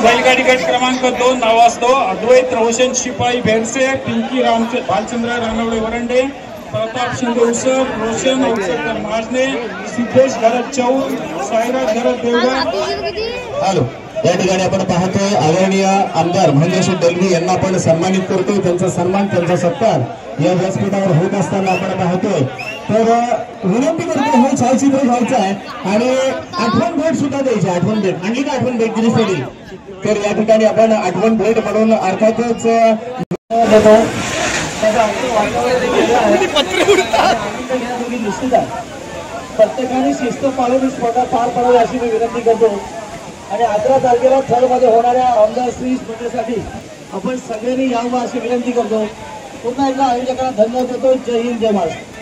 बैलगाडी गट क्रमांक 2 नावाजतो अद्वैत रोशन शिपाई भेरसे, पिंकी भालचंद्र रानवडे वरंडे, प्रताप शिंदे उसर, रोशन अवसरकर माजने, सिद्धेश घरत चौल, साईराज घरत देवगण. हॅलो, या ठिकाणी आपण पाहतोय आदरणीय आमदार महेंद्र दलवी यांना आपण सन्मानित करतोय. त्यांचा सन्मान, त्यांचा सत्कार या व्यासपीठावर होत असताना आपण पाहतोय. तर विनंती करतो हे छायाचित्र घ्यायचं आहे आणि आठवण भेट सुद्धा द्यायची. आठवण भेट आणली का? आठवण भेट दिली. तर या ठिकाणी आपण आठवण भेट म्हणून अर्थातच देतो. प्रत्येकाने शिस्त पाळून स्पर्धा पार पाडावी अशी मी विनंती करतो. आणि 11 तारखेला थळमध्ये होणाऱ्या आमदार श्री स्पर्धेसाठी आपण सगळ्यांनी यावं अशी विनंती करतो. पुन्हा एकदा आयोजकांना धन्यवाद देतो. जय हिंद, जय महाराष्ट्र.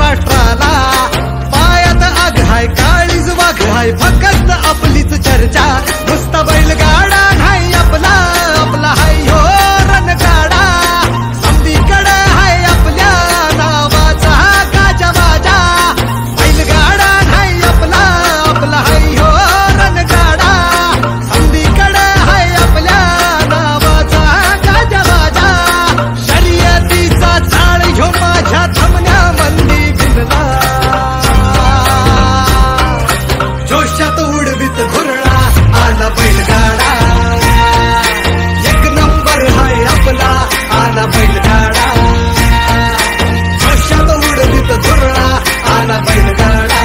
महाराष्ट्राला. पायात आग हाय काळीज वाघ हाय फक्त आपलीच चर्चा. नुसता बैलगाडा नाही आपला, आपला हाय हो रणगाडा. संधीकडे हाय आपल्या नावाचा गाजावाजा. बैलगाडा नाही आपला, आपला हाय हो रणगाडा. संधीकडे हाय आपल्या नावाचा गाजावाजा. शर्यतीचा चाळ ह्यो माझ्या थांबण्या मंदी भिनला. जोशात उडवीत घुरळा आला बैलगाडा. एक नंबर हाय आपला आला बैलगाडा. जोशात उडवीत घुरळा आला बैलगाडा.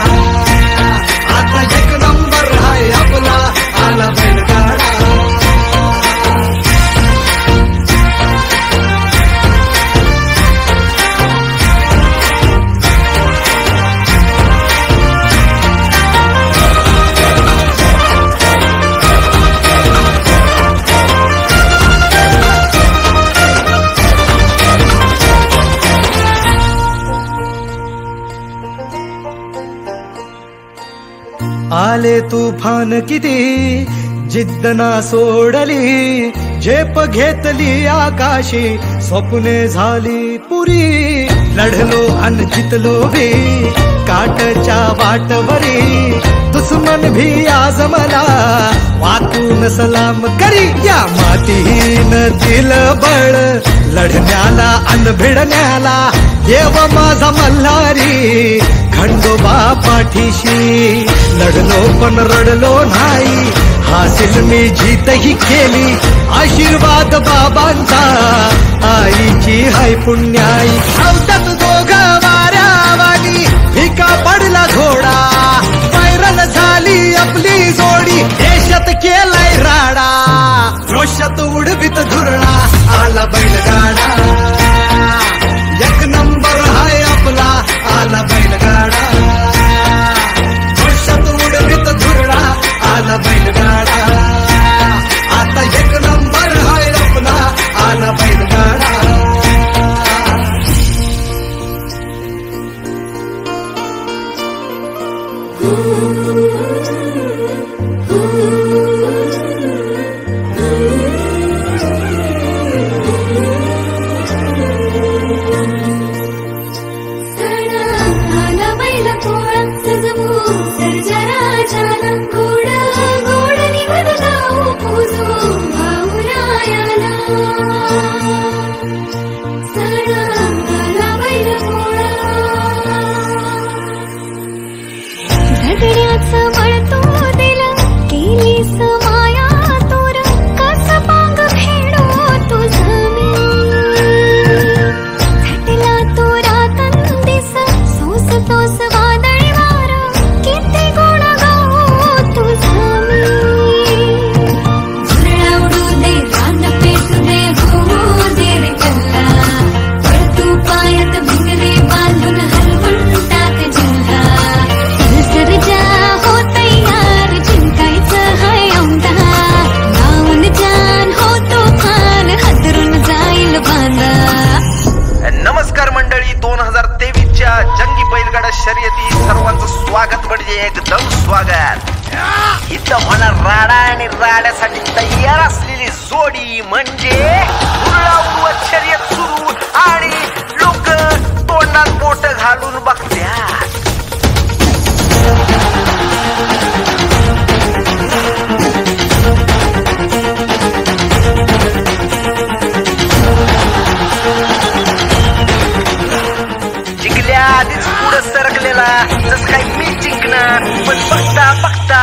आता एक नंबर हाय आपला आला बैलगाडा. आले तुफान किती जिद्द ना सोडली. झेप घेतली आकाशी स्वप्ने झाली पुरी. लढलो अन जितलो भी काटच्या वाटवरी. दुश्मन भी आज मला वाकून सलाम करी. या मातीहीन दिलं बळ लढण्याला अन भिडण्याला. देव माझा मल्हारी खंडोबा पाठीशी. लढलो पण रडलो नाही हासिल मी जीतही केली. आशीर्वाद बाबांचा आईची हाय पुण्याई. आवतात दोघं वाऱ्यावानी भिका पडला घोडा. पैरल झाली आपली जोडी देशात केलाय राडा. रोषात उडवीत धुरळा आला बैलगाडा. एक नंबर हाय आपला आला बैलगाडा. रोषात उडवीत धुरळा आला बैलगाडा. आता एक नंबर हाय आपला आला बैलगाडा. शर्यती सर्वांचं स्वागत म्हणजे एकदम स्वागत. इथं म्हणा राडा आणि राड्यासाठी तयार असलेली जोडी म्हणजे उडवाउडवत शर्यत सुरू आणि लोक तोंडात बोट घालून बघतात. जिंकल्या आधीच पुढं सरकलेला जस काही मी जिंकणार. पण बघता बघता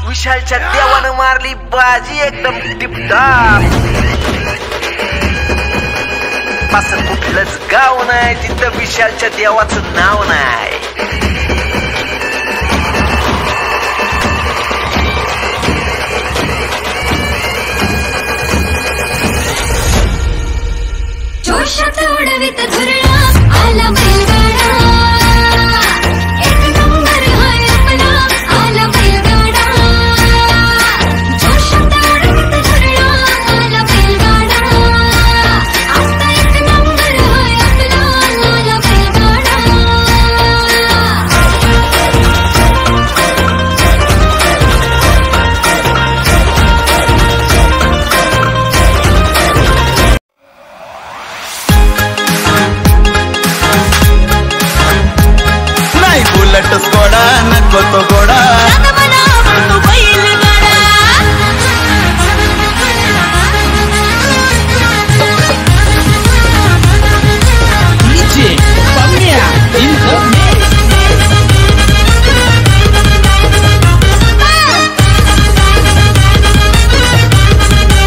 विशालच्या देवानं मारली बाजी एकदम टिपटाप. असं कुठलंच गाव नाही जिथं विशालच्या देवाचं नाव नाही. जोशात उडवीत धुरळा आला बैलगाडा. एक नंबर हाय आपला आला बैलगाडा. जोशात उडवीत धुरळा आला बैलगाडा. आता एक नंबर हाय आपला आला बैलगाडा. बुलट स्कोडा नको तो घोडा मला आवडतो बैलगाडा DJ Pamia in the mix.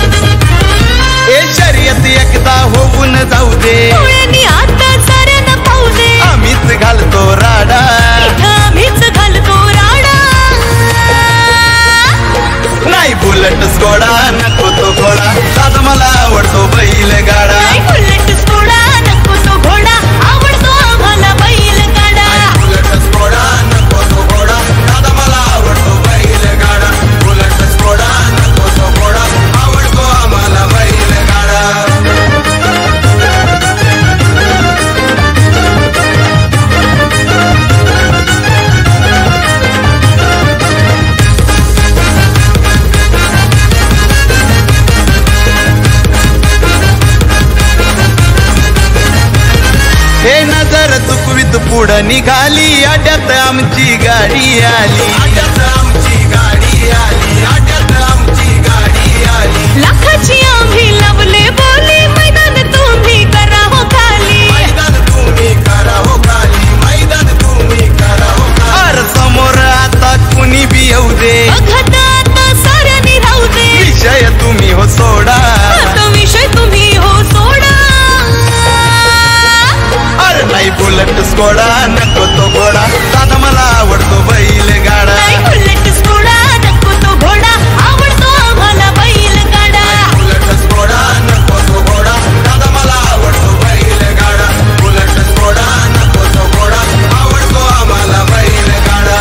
ए शर्यत एकदा होऊन जाऊ दे डोळ्यांनी आता साऱ्यांना पाहू दे आम्हीच घालतो राडा आम्हीच घालतो राडा नाही बुलट स्कोडा नको तो घोडा दादा मला आवडतो बैलगाडा नाही बुलेट स्कोडा नको तो घोडा आवडतो आम्हाला बैलगाडा बुलट स्कोडा नको तो घोडा दादा मला आवडतो बैलगाडा बुलट स्कोडा नको तो घोडा आवडतो आम्हाला बैलगाडा हे नजर चुकवीत पुढं निघाली अड्यात आमची गाडी आली अड्यात आमची गाडी आली अड्यात आमची गाडी आली लाखाची आम्ही लावले बोली मैदान तुम्ही करा हो खाली मैदान तुम्ही करा हो खाली मैदान तुम्ही करा हो खाली अर समोर आता कुणी बी येऊ दे बघत आता साऱ्यांनी राहू दे विषय तुम्ही हो सोडा तो विषय तुम्ही हो सोडा अरे नाही बुलट स्कोडा नको तो घोडा दादा मला आवडतो बैलगाडा नाही बुलेट स्कोडा नको तो घोडा आवडतो आम्हाला बैलगाडा बुलट स्कोडा नको तो घोडा दादा मला आवडतो बैलगाडा बुलट स्कोडा नको तो घोडा आवडतो आम्हाला बैलगाडा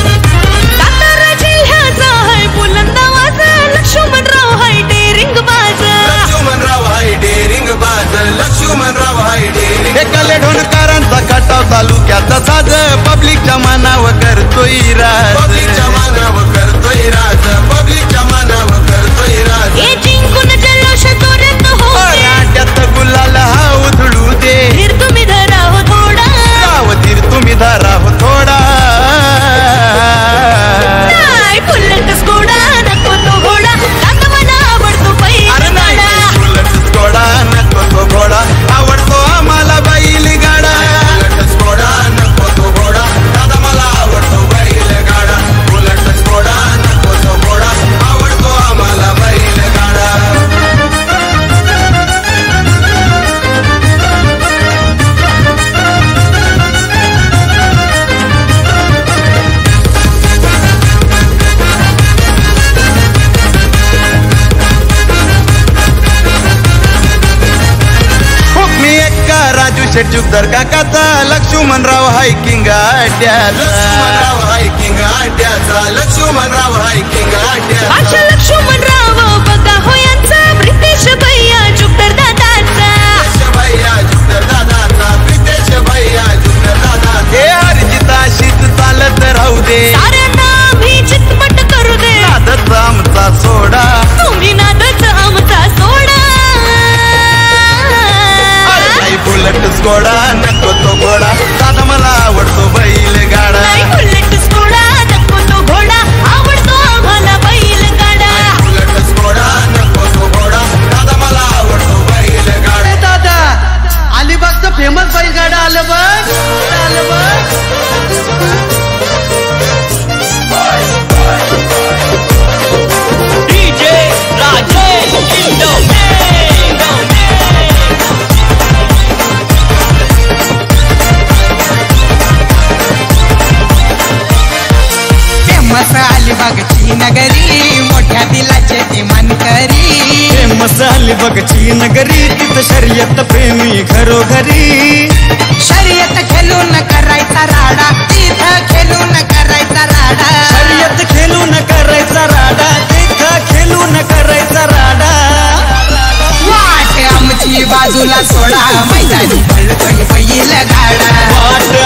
सातारा जिल्ह्याचा आहे बुलंद आवाज लक्ष्मणराव हाय डेरिंग बाज लक्ष्मणराव हाय डेरिंग बाज लक्ष्मणराव हाय डेरिंग एकाले ढोणकारांचा खटाव तालुक्याचा साज पब्लिकच्या मानावर करतोय राज पब्लिकच्या मानावर करतोय राज पब्लिकच्या मानावर करतोय राज ए जिंकून जल्लोष तोरत हो राट्यात गुलाल हा उधळू दे धीर तुम्ही धरा हो थोडा गावधीर तुम्ही धरा हो थोडा नाही बुलेट स्कोडा नको तो घोडा दादा मला आवडतो अरे नाही बैलगाडा बुलट स्कोडा नको तो घोडा आवडतो आम्हाला बैलगाडा बुलट स्कोडा नको तो घोडा दादा मला आवडतो बैलगाडा बुलट स्कोडा नको तो घोडा आवडतो आम्हाला बैलगाडा मी एक्का राजू शेट जुगदर काकाचा लक्ष्मणराव हायकिंग अड्ड्याचा लक्ष्मणराव हायकिंग अड्ड्याचा लक्ष्मणराव हायकिंग अड्ड्याचा आशा लक्ष्मणराव बघा हो यांचा प्रितेश भैया जुगदर दादाचा भैया जुगदर दादाचा प्रितेश भैया जुगदर दादा हे हरजिता शीत चालत राहू दे साऱ्यांना आम्ही चितपट करू दे नादच आमचा सोडा तुम्ही नादच आमचा सोडा नाही बुलट स्कोडा नको तो घोडा दादा मला आवडतो बैलगाडा नाही बुलेट स्कोडा नको तो घोडा आवडतो आम्हाला बैलगाडा बुलट स्कोडा नको तो घोडा दादा मला आवडतो बैलगाडा दादा अलिबागचं फेमस बैलगाडा आलं बघ DJ Rajesh in the famous अलिबागची नगरी मोठ्या दिलाचे ती मानकरी मसाली बघची नगरी तिथं शर्यत प्रेमी घरोघरी शर्यत खेळून करायचा राडा तिथं खेळून करायचा राडा शर्यत खेळून करायचा राडा तिथं खेळून करायचा राडा वाट आमची बाजूला सोडा मैदानी पळतोय बैल गाडा वाट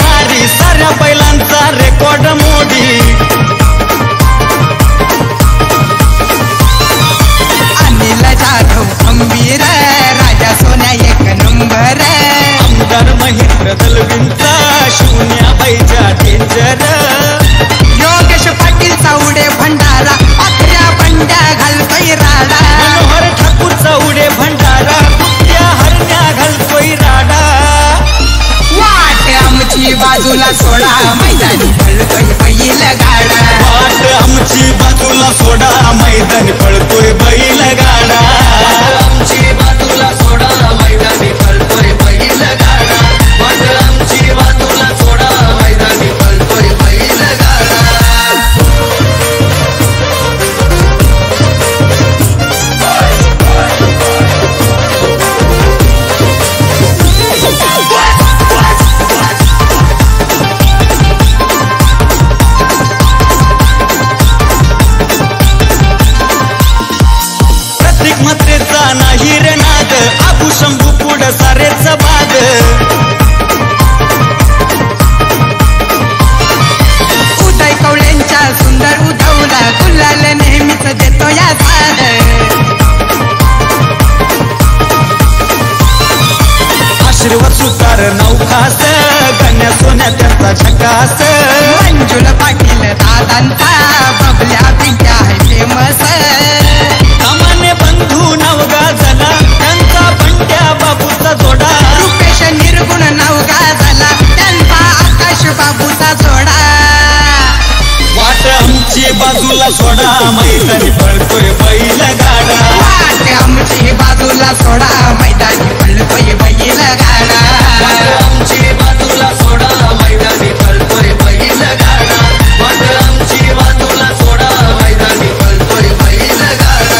भारी साऱ्या बैलांचा रेकॉर्ड मोडी अनिल जाधव खंबीर राजा सोन्या एक नंबर आमदार महेंद्र दलवींचा शून्याबाईच्या डेंजर योगेश पाटील चावडे भंडारा पाखऱ्या बंड्या घालतोय राडा मनोहर ठाकूर चावडे भंडारा कुठल्या हरण्या घालतोय राडा वाट आमची बाजूला सोडा मैदानी पळतोय बैल गाडा वाट आमची बाजूला सोडा मैदानी पळतोय बैल गाडा आमची बाजूला सोडा मैदानी पळतोय बैल गाडा वाट आमची बाजूला सोडा मैदानी पळतोय बैल गाडा प्रत्येक मात्रेचा नाही रे नाद आबू शंभू पुढ सारेच बाद उदय कवळ्यांच्या सुंदर उधवला गुलाल नेहमीच देतो या साद आशीर्वाद सुतार नौखास गण्या सोन्या त्यांचा झकास मंजुल पाटील दादांचा बबल्या पिंट्या आहे फेमस सामान्य बंधू नाव गाजला त्यांचा बंड्या बाबूचा जोडा रुपेश निर्गुण नाव गाजला त्यांचा आकाश बाबूचा जोडा वाट आमची बाजूला सोडा मैदानी पळतोय बैल गाडा वाट आमची बाजूला सोडा मैदानी पळतोय बैल गाडा आमची बाजूला सोडा मैदानी पळतोय बैल गाडा वाट आमची बाजूला सोडा मैदानी पळतोय बैल गाडा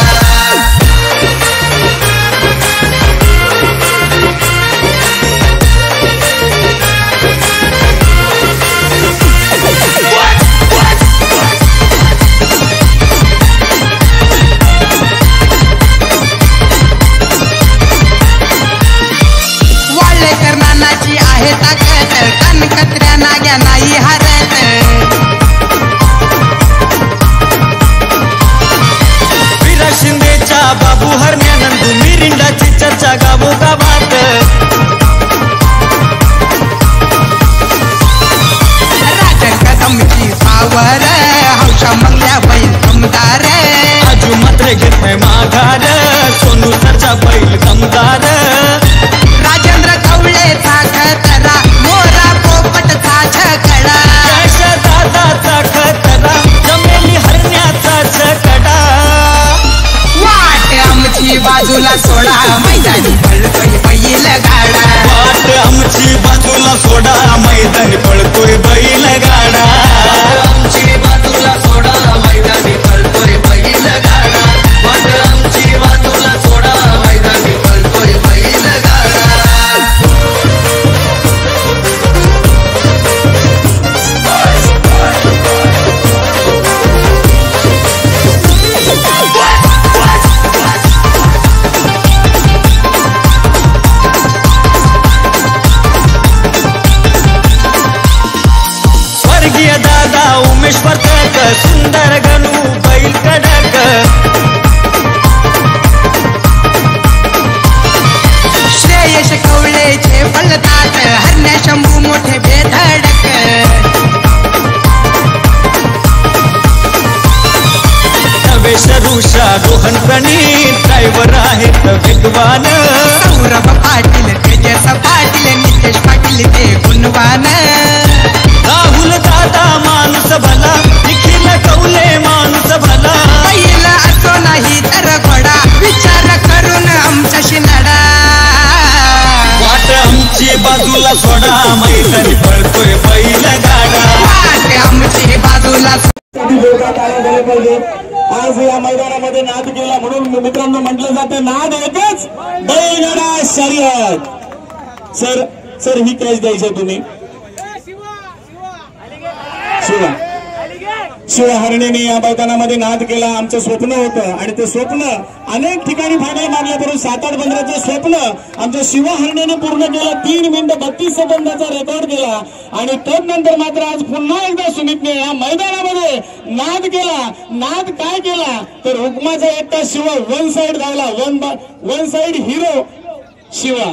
वाळेकर नानाची आहे ताकद कनकत्र्या नाग्या नाही हरत विरा शिंदेच्या बाबू हरण्यानंदू मिरिंडाची चर्चा गावोगावात राजन कदमची पावर हौशा मंगल्या बैल दमदार आजू मात्र घेत नाही माघार सोनू सरचा बैल दमदार राजेंद्र कवळेचा खतरा मोरा पोपटचा छकडा यश दादाचा खतरा जमेली हरण्याचा छकडा वाट आमची बाजूला सोडा मैदानी पळतोय बैल गाडा वाट आमची बाजूला सोडा मैदानी पळतोय बैल गाडा आमची बाजूला सोडा मैदानी पळतोय बैल गाडा वाट आमची बाजूला सोडा मैदानी पळतोय बैल गाडा स्वर्गीय दादा उमेश वर्तक सुंदर गणू बैल कडक श्रेयश कवळेचे फलतात हरण्या शंभू मोठे बेधडक नवेश ऋषा रोहन प्रणीत ड्रायव्हर आहेत विद्वान सौरभ पाटील तेजस पाटील नितेश पाटील ते गुणवान राहुल दादा माणूस भला निखिल कौले माणूस भला पहिला असो नाही तर घोडा विचार करून आमच्याशी लढा वाट आमची बाजूला सोडा मैदानी पळतोय बैल गाडा वाट आमची बाजूला आज या मैदानामध्ये नाद केला म्हणून मित्रांनो म्हटलं जातं नाद एकच बैलगाडा शर्यत. सर ही प्राइस द्यायची तुम्ही शिवा शिवहरणीने या मैदानामध्ये नाद केला. आमचं स्वप्न होतं आणि ते स्वप्न अनेक ठिकाणी फायनल मारलं, परंतु 7-8 पंधराचं स्वप्न आमच्या शिवहरणीने पूर्ण केलं. 3 मिनिटं 32 सेकंदाचा रेकॉर्ड केला आणि तदनंतर मात्र आज पुन्हा एकदा सुमितने या मैदानामध्ये नाद केला. नाद काय केला तर हुकमाचा एकटा शिव वन साइड धावला, वन साइड हिरो शिवा.